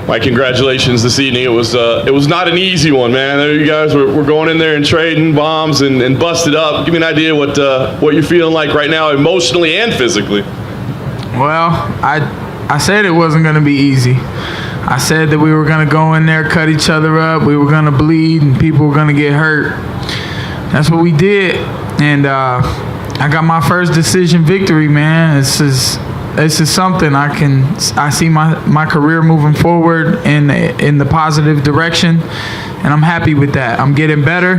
Mike, congratulations this evening. It was not an easy one, man. You guys were going in there and trading bombs and busted up. Give me an idea what you're feeling like right now, emotionally and physically. Well, I said it wasn't going to be easy. I said that we were going to go in there, cut each other up, we were going to bleed, and people were going to get hurt. That's what we did, and I got my first decision victory, man. This is something I see my career moving forward in the positive direction, and I'm happy with that. I'm getting better.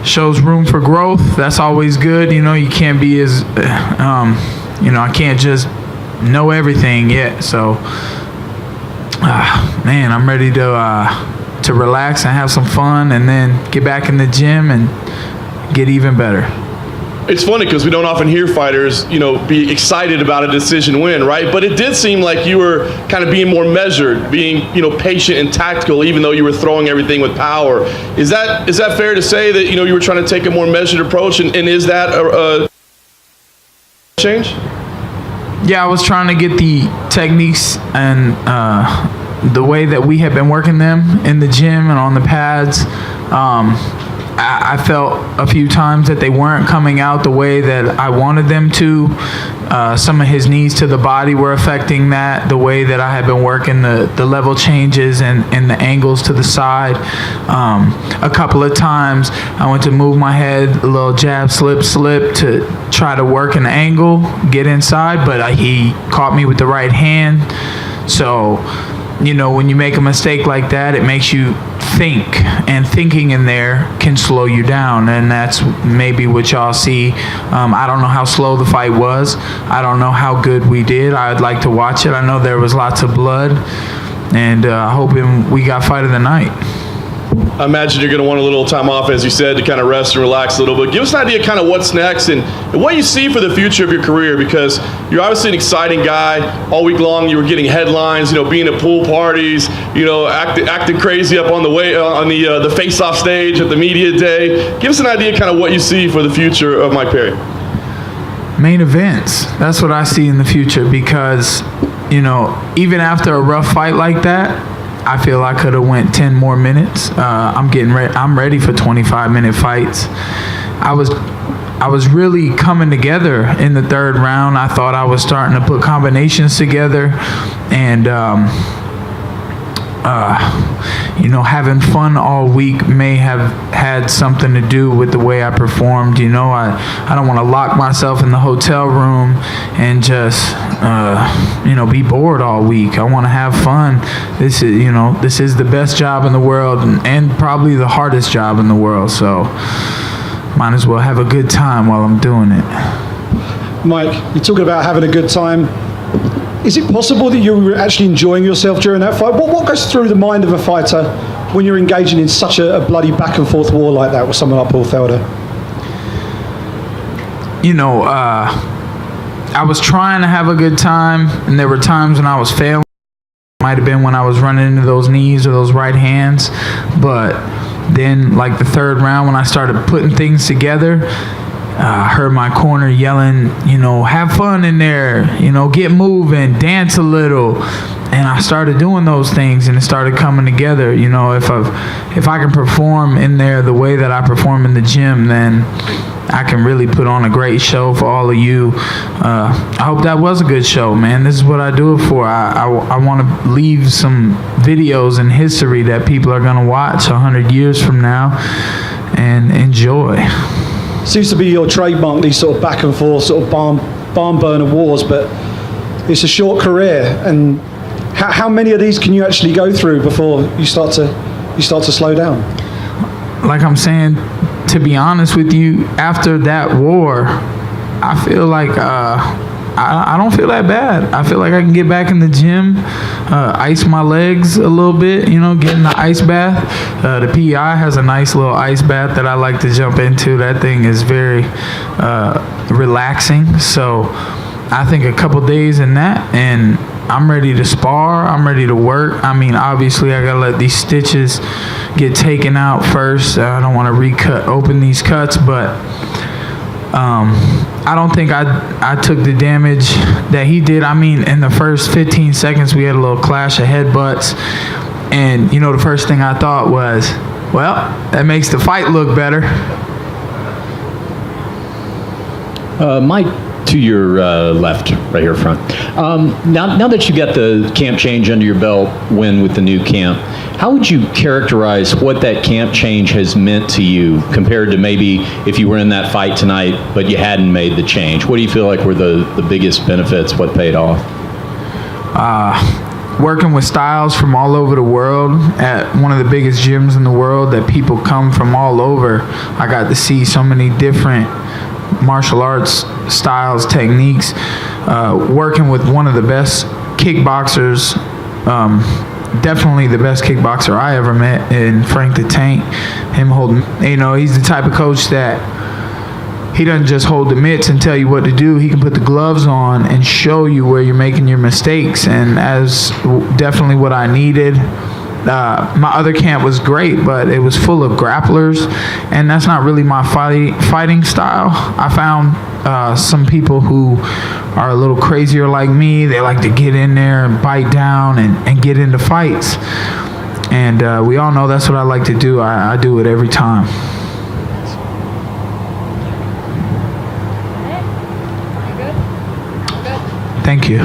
Shows room for growth. That's always good. You know, you can't be as I can't just know everything yet. So, man, I'm ready to relax and have some fun, and then get back in the gym and get even better. It's funny because we don't often hear fighters, be excited about a decision win, right? But it did seem like you were kind of being more measured, being, patient and tactical, even though you were throwing everything with power. Is that fair to say that, you were trying to take a more measured approach, and is that a change? Yeah, I was trying to get the techniques and the way that we had been working them in the gym and on the pads. I felt a few times that they weren't coming out the way that I wanted them to. Some of his knees to the body were affecting that, the way that I had been working the level changes and the angles to the side. A couple of times I went to move my head, a little jab, slip to try to work an angle, get inside, but he caught me with the right hand. So, when you make a mistake like that, it makes you think, and thinking in there can slow you down, and that's maybe what y'all see. I don't know how slow the fight was. I don't know how good we did. I'd like to watch it. I know there was lots of blood, and hoping we got fight of the night. I imagine you're going to want a little time off, as you said, to kind of rest and relax a little bit. Give us an idea kind of what's next and what you see for the future of your career, because you're obviously an exciting guy. All week long you were getting headlines, being at pool parties, acting crazy up on the face-off stage at the media day. Give us an idea kind of what you see for the future of Mike Perry. Main events. That's what I see in the future, because, even after a rough fight like that, I feel I could have went 10 more minutes. I'm ready for 25-minute fights. I was really coming together in the third round. I thought I was starting to put combinations together, and having fun all week may have had something to do with the way I performed. I don't want to lock myself in the hotel room and just be bored all week. I want to have fun. This is the best job in the world, and probably the hardest job in the world. So might as well have a good time while I'm doing it. Mike, you're talking about having a good time. Is it possible that you were actually enjoying yourself during that fight? What goes through the mind of a fighter when you're engaging in such a bloody back and forth war like that with someone like Paul Felder? I was trying to have a good time, and there were times when I was failing. Might have been when I was running into those knees or those right hands. But then, like the third round, when I started putting things together, I heard my corner yelling, have fun in there, get moving, dance a little. And I started doing those things, and it started coming together. If I can perform in there the way that I perform in the gym, then I can really put on a great show for all of you. I hope that was a good show, man. This is what I do it for. I want to leave some videos in history that people are going to watch 100 years from now and enjoy. Seems to be your trademark, these sort of back and forth sort of barn burner wars, but it's a short career. And how many of these can you actually go through before you start to slow down? Like I'm saying, to be honest with you, after that war, I feel like I don't feel that bad. I feel like I can get back in the gym, ice my legs a little bit, get in the ice bath. The PI has a nice little ice bath that I like to jump into. That thing is very relaxing. So I think a couple days in that, and I'm ready to spar. I'm ready to work. I mean, obviously, I got to let these stitches get taken out first. I don't want to open these cuts, but I don't think I took the damage that he did. I mean, in the first 15 seconds, we had a little clash of headbutts. And, you know, the first thing I thought was, well, that makes the fight look better. Mike, to your left, right here front. Now that you got the camp change under your belt, win with the new camp, how would you characterize what that camp change has meant to you compared to maybe if you were in that fight tonight but you hadn't made the change? What do you feel like were the biggest benefits, what paid off? Working with styles from all over the world at one of the biggest gyms in the world that people come from all over. I got to see so many different martial arts styles, techniques, working with one of the best kickboxers, definitely the best kickboxer I ever met in Frank the Tank. Him holding, you know, he's the type of coach that he doesn't just hold the mitts and tell you what to do. He can put the gloves on and show you where you're making your mistakes, and as definitely what I needed. My other camp was great, but it was full of grapplers, and that's not really my fighting style. I found some people who are a little crazier like me. They like to get in there and bite down and get into fights. And we all know that's what I like to do. I do it every time. Thank you.